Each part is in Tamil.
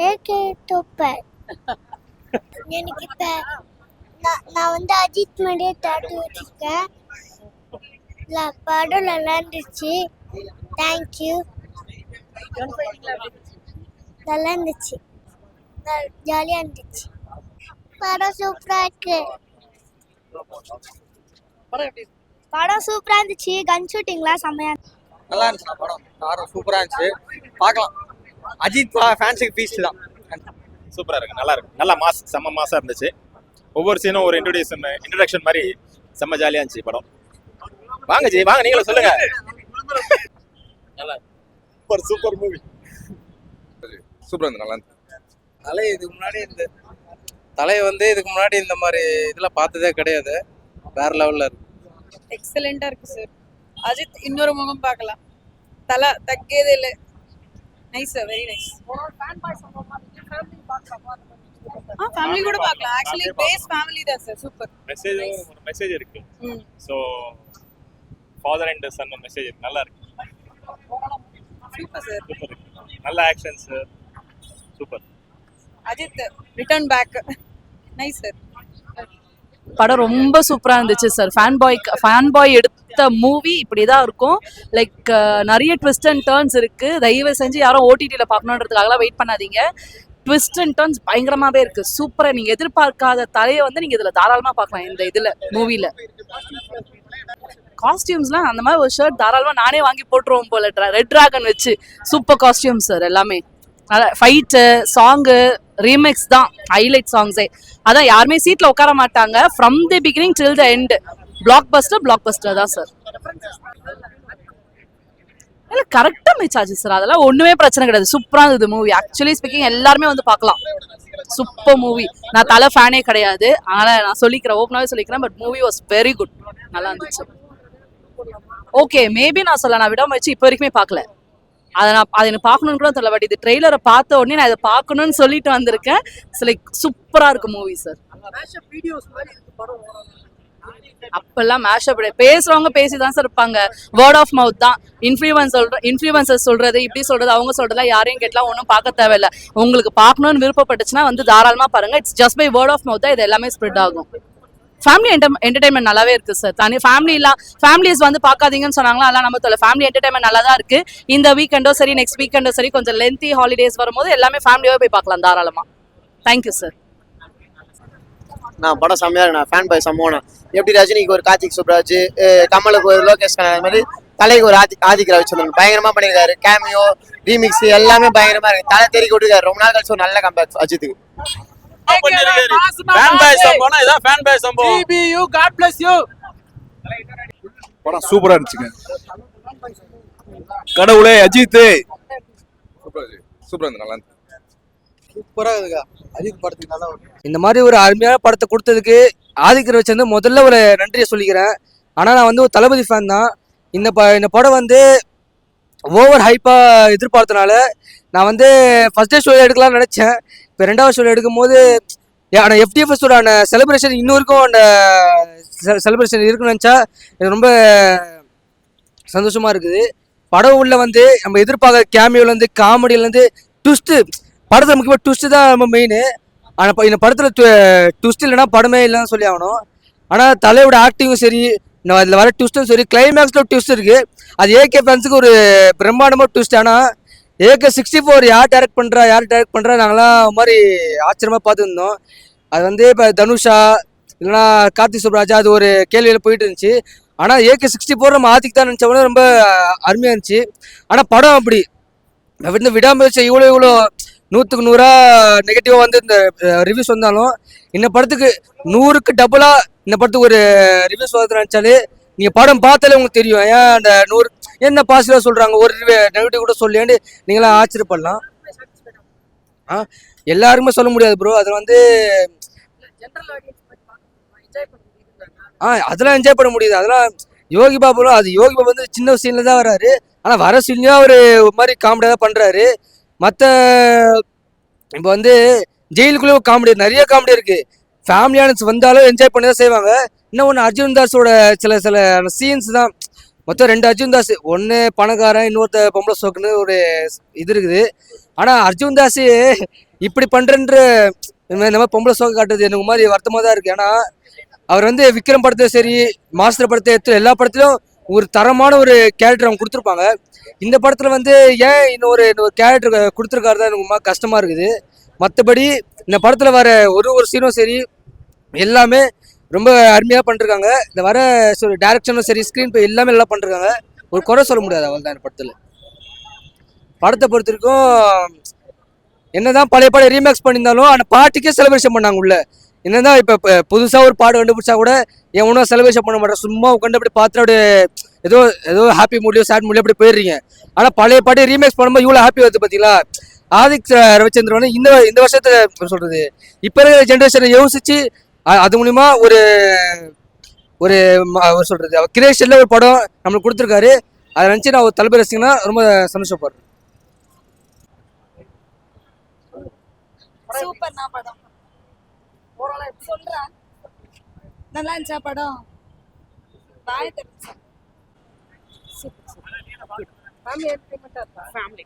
AK super. எனக்கு இப்ப நான் வந்து அஜித் மாதிரியே டாட்டூ வச்சிருக்கேன். படம் நல்லா இருந்துச்சு. தேங்க்யூ. நல்லா இருந்துச்சு. ஜாலியா இருந்துச்சு. படம் சூப்பரா இருக்கு. படம் சூப்பரா இருந்துச்சு. கன் ஷூட்டிங்லாம் செம்மையா நல்லா இருந்துச்சு. படம் சூப்பரா இருந்துச்சு. பார்க்கலாம். அஜித் ஃபேன்ஸுக்கு பீஸ் தான். சூப்பரா இருக்கு, நல்லா இருக்கு, நல்லா மாஸ், செம்ம மாசா இருந்துச்சு. ஒவ்வொரு சீனும் ஒரு இன்ட்ரோடக்ஷன் மாதிரி செம்ம ஜாலியா இருந்துச்சு படம். வாங்க ஜி, வாங்க நீங்களும் சொல்லுங்க. நல்லா சூப்பர் மூவி. சூப்பரா இருந்து நல்லா இருந்து. இதுக்கு முன்னாடி இதுக்கு முன்னாடி இந்த மாதிரி இதெல்லாம் பார்த்ததே கிடையாது. வேற லெவல்ல இருக்கு. எக்ஸலண்டா இருக்கு சார். அஜித் இன்னொரு முகம் பார்க்கலாம். தலை தக்கேதே இல்லை. Nice sir, very nice. Family கூட பார்க்கலாம். ஆக்சுவலி பேஸ் ஃபேமிலி தான் சார். சூப்பர். மெசேஜ் இருக்கு. So father and son message இருக்கு. நல்லா இருக்கு. Super sir. சூப்பர் இருக்கு. நல்ல actions. Super. Ajith return back. Nice sir. படம் ரொம்ப சூப்பரா இருந்துச்சு சார். ஃபேன் பாய் எடுத்த மூவி இப்படிதான் இருக்கும். லைக் நிறைய ட்விஸ்ட் அண்ட் டர்ன்ஸ் இருக்கு. தயவு செஞ்சு யாரும் ஓடிடியில பார்க்கணுன்றதுக்காகலாம் வெயிட் பண்ணாதீங்க. ட்விஸ்ட் அண்ட் டர்ன்ஸ் பயங்கரமாவே இருக்கு. சூப்பரா. நீங்க எதிர்பார்க்காத தலையை வந்து நீங்க இதுல தாராளமா பார்க்கலாம். இந்த இதுல மூவில காஸ்டியூம்ஸ்லாம் அந்த மாதிரி ஒரு ஷர்ட் தாராளமா நானே வாங்கி போட்டுருவோம் போல. ரெட் டிராகன் வச்சு சூப்பர் காஸ்டியூம் சார். எல்லாமே ஃபைட்டு, சாங்கு, ரீமேக்ஸ் தான் ஹைலைட் சாங்ஸே. அதான் யாருமே சீட்ல உட்கார மாட்டாங்க. From the beginning till the end black Bastar தான் சார். இல்ல கரெக்டா மேட்ச் ஆச்சு சார். அதெல்லாம் ஒண்ணுமே பிரச்சனை கிடையாது. சூப்பரா இருந்தது மூவி. ஆக்சுவலி ஸ்பீக்கிங் எல்லாருமே வந்து பார்க்கலாம். Super movie. நான் தலை ஃபேனே கிடையாது, அதனால நான் சொல்லிக்கிறேன், ஓப்பனாவே சொல்லிக்கிறேன். But movie was very good. நல்லா இருந்துச்சு. ஓகே, மேபி நான் சொல்ல, நான் விடாமச்சு இப்போ வரைக்குமே பார்க்கல. அதை எனக்கு பார்க்கணும்னு கூட தெரியல. பட் இது ட்ரெய்லரை பார்த்த உடனே நான் இதை பார்க்கணும்னு சொல்லிட்டு வந்திருக்கேன். லைக் சூப்பரா இருக்கு மூவி சார். அப்பெல்லாம் மேஷப் பேசுறவங்க பேசிதான் சார் இருப்பாங்க. வேர்ட் ஆஃப் மவுத் தான். இன்ஃப்ளூயன்சர் சொல்றது, இப்படி சொல்றது, அவங்க சொல்றதுலாம் யாரையும் கேட்டலாம் ஒன்றும் பார்க்க தேவையில்லை. உங்களுக்கு பார்க்கணும்னு விருப்பப்பட்டுச்சுன்னா வந்து தாராளமா பாருங்க. It's just by word of mouth தான் இது எல்லாமே ஸ்ப்ரெட் ஆகும். ஃபேமிலி என்டர்டைன்மெண்ட் நல்லாவே இருக்கு சார். தனி ஃபேமிலிஸ் வந்து பார்க்காதீங்கன்னு சொன்னாங்களா, அதெல்லாம் நம்ம சொல்ல. ஃபேமிலி என்டர்டைன்மெண்ட் நல்லா தான் இருக்கு. இந்த வீக்கெண்டோ சரி, நெக்ஸ்ட் வீக்கெண்டோ சரி, கொஞ்சம் லென்த்தி ஹாலிடேஸ் வரும்போது எல்லாமே ஃபேமிலியாவே போய் பார்க்கலாம் தாராளமா. Thank you sir. நான் படம் செம்மையா இருக்கு. நான் ஃபேன் பாய் சம்மோனா. எப்படி ரஜினிக்கு ஒரு கார்த்திக் சுப்ராஜ், கமலுக்கு ஒரு லோகேஷ் கனகராஜ் மாதிரி தலைக்கு ஒரு ஆதிக் ரவிச்சந்திரன் பயங்கரமா பண்ணிருக்காரு. கேமியோ, ரீமிக்ஸ் எல்லாமே பயங்கரமா இருக்கு. தலை தெரி கொடுக்காரு. ரொம்ப நாள் கழிச்சு ஒரு நல்ல கம்பேக் அஜித்துக்கு. படம் சூப்பரா இருந்துச்சுங்க. கடவுளே அஜித் சூப்பரா இருந்து. நல்லா இருந்து. சூப்பரா இருக்குங்க. அஜித் படத்துக்கு நல்லா இந்த மாதிரி ஒரு அருமையான படத்தை கொடுத்ததுக்கு ஆதிக் ரவிச்சந்திரன் முதல்ல ஒரு நன்றியை சொல்லிக்கிறேன். ஆனால் நான் வந்து ஒரு தளபதி ஃபேன் தான். இந்த படம் வந்து ஓவர் ஹைப்பாக எதிர்பார்த்தனால நான் வந்து ஃபர்ஸ்ட் டே ஷோ எடுக்கலாம்னு நினச்சேன். இப்போ ரெண்டாவது ஷோ எடுக்கும் போது ஆனால் எஃப்டிஎஃப்எஸோட செலிப்ரேஷன் இன்னொருக்கும் அந்த செலிப்ரேஷன் இருக்குன்னு நினச்சா எனக்கு ரொம்ப சந்தோஷமாக இருக்குது. படம் உள்ள வந்து நம்ம எதிர்பார்க்க கேமியோலேருந்து காமெடியிலேருந்து ட்விஸ்ட்டு, படத்தில் முக்கியமாக ட்விஸ்ட்டு தான் ரொம்ப மெயின். ஆனால் இந்த படத்தில் ட்விஸ்ட் இல்லைன்னா படமே இல்லைன்னு சொல்லி ஆகணும். ஆனால் தலையோட ஆக்டிங்கும் சரி, அதில் வர ட்விஸ்ட்டும் சரி, கிளைமேக்ஸில் ட்விஸ்ட் இருக்குது. அது ஏகே ஃபேன்ஸுக்கு ஒரு பிரம்மாண்டமாக ட்விஸ்ட். ஆனால் ஏகே 64 யார் டைரக்ட் பண்ணுறா நாங்களாம் மாதிரி ஆச்சரியமாக பார்த்துருந்தோம். அது வந்து இப்போ தனுஷா இல்லைனா கார்த்திக் சுப்ராஜா அது ஒரு கேள்வியில் போயிட்டு இருந்துச்சு. ஆனால் ஏகே 64 நம்ம ஆதிக்கு தான் நினச்சவொடனே ரொம்ப அருமையாக இருந்துச்சு. ஆனால் படம் அப்படி வந்து விடாமுயற்சி இவ்வளோ 100க்கு 100 நெகட்டிவாக வந்து இந்த ரிவ்யூஸ் வந்தாலும் இந்த படத்துக்கு 100க்கு டபுளாக இந்த படத்துக்கு ஒரு ரிவ்யூஸ் வந்து நினச்சாலே நீங்கள் படம் பார்த்தாலே உங்களுக்கு தெரியும். ஏன் அந்த 100 என்ன பாசிட்டிவாக சொல்கிறாங்க, ஒரு நெகட்டிவ் கூட சொல்லியாண்டு நீங்களாம் ஆச்சரியப்படலாம். எல்லாருமே சொல்ல முடியாது ப்ரோ. அது வந்து அதெல்லாம் என்ஜாய் பண்ண முடியுது. அதெல்லாம் யோகி பாபுலாம், அது யோகி பாபு வந்து சின்ன சீனில் தான் வராரு. ஆனால் வர சீன்லையும் அவர் ஒரு மாதிரி காமெடியாக தான் பண்ணுறாரு. மற்ற இப்போ வந்து ஜெயிலுக்குள்ளேயும் காமெடி, நிறைய காமெடி இருக்குது. ஃபேமிலியானஸ் வந்தாலும் என்ஜாய் பண்ணி தான் செய்வாங்க. இன்னும் ஒன்று அர்ஜுன் தாஸோட சில சீன்ஸ் தான். மொத்தம் 2 அர்ஜுன் தாஸ், ஒன்று பணக்காரன், இன்னொருத்த பொம்பளை சோக்குன்னு ஒரு இது இருக்குது. ஆனால் அர்ஜுன் தாஸ் இப்படி பண்ணுறன்ற இந்த மாதிரி பொம்பளை சோக காட்டுறது எனக்கு மாதிரி வருத்தமாக தான் இருக்குது. ஏன்னா அவர் வந்து விக்ரம் படத்தை சரி, மாஸ்டர் படத்தை எடுத்து எல்லா படத்துலையும் ஒரு தரமான ஒரு கேரக்டர் அவங்க கொடுத்துருப்பாங்க. இந்த படத்தில் வந்து ஏன் இன்னொரு கேரக்டர் கொடுத்துருக்காரு தான் எனக்கு ரொம்ப கஷ்டமாக இருக்குது. மற்றபடி இந்த படத்தில் வர ஒரு சீனும் சரி எல்லாமே ரொம்ப அருமையாக பண்ணிருக்காங்க. இந்த வர டேரக்ஷனும் சரி, ஸ்க்ரீன் பிளே எல்லாமே நல்லா பண்ணிருக்காங்க. ஒரு குறை சொல்ல முடியாது அவள் தான் இந்த படத்தில். படத்தை பொறுத்த வரைக்கும் என்னதான் பழைய படம் ரீமேக்ஸ் பண்ணியிருந்தாலும் அந்த பாட்டுக்கே செலிப்ரேஷன் பண்ணாங்க உள்ள. என்னதான் இப்போ புதுசாக ஒரு பாட்டு கண்டுபிடிச்சா கூட என் ஒன்றும் செலிப்ரேஷன் பண்ண மாட்டேன், சும்மா உட்காந்து அப்படி பார்த்துட்டு அப்படியே ஏதோ ஹாப்பி மூலியோ சேட் மூலியோ அப்படி போயிடுறீங்க. ஆனால் பழைய பாட்டு ரீமேக்ஸ் பண்ணும்போது இவ்வளோ ஹாப்பி வருது பார்த்தீங்களா. ஆதிக் ரவிச்சந்திரன் இந்த வருஷத்தை சொல்றது இப்போ இருக்கிற ஜென்ரேஷனை யோசிச்சு அது மூலிமா ஒரு சொல்றது கிரியேஷன்ல ஒரு படம் நம்மளுக்கு கொடுத்துருக்காரு. அதை நினச்சி நான் ஒரு தளபதி ரசிகனா ரொம்ப சந்தோஷப்படுறேன். சூப்பர்னா படம் சொல்றேன். நல்லா இருந்துச்சா படம்? பாய் தெரிஞ்சு ஃபேமிலி என்டர்டைன்மெண்டா இருக்கா? ஃபேமிலி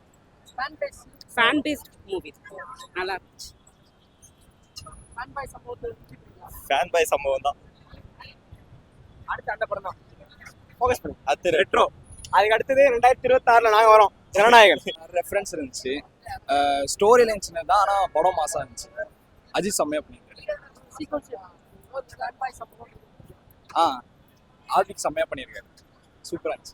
ஃபேன் பேஸ் மூவி நல்லா இருந்துச்சு. Fan boy support fan boy சம்பவம் தான். அடுத்த அந்த படம் தான் ஃபோக்கஸ் பண்ணு. அது ரெட்ரோ. அதுக்கு அடுத்தது 2026ல நாங்க வரோம் ஜனநாயகன். ரெஃபரன்ஸ் இருந்துச்சு, ஸ்டோரி லைன் சின்னதான், ஆனால் படம் மாசா இருந்துச்சு. அஜித் செம்மையா பண்ணியிருக்காரு. ஃபேன் பாய் சப்போர்ட் ஆதிக் செம்மையா பண்ணியிருக்காரு. சூப்பரா இருந்துச்சு.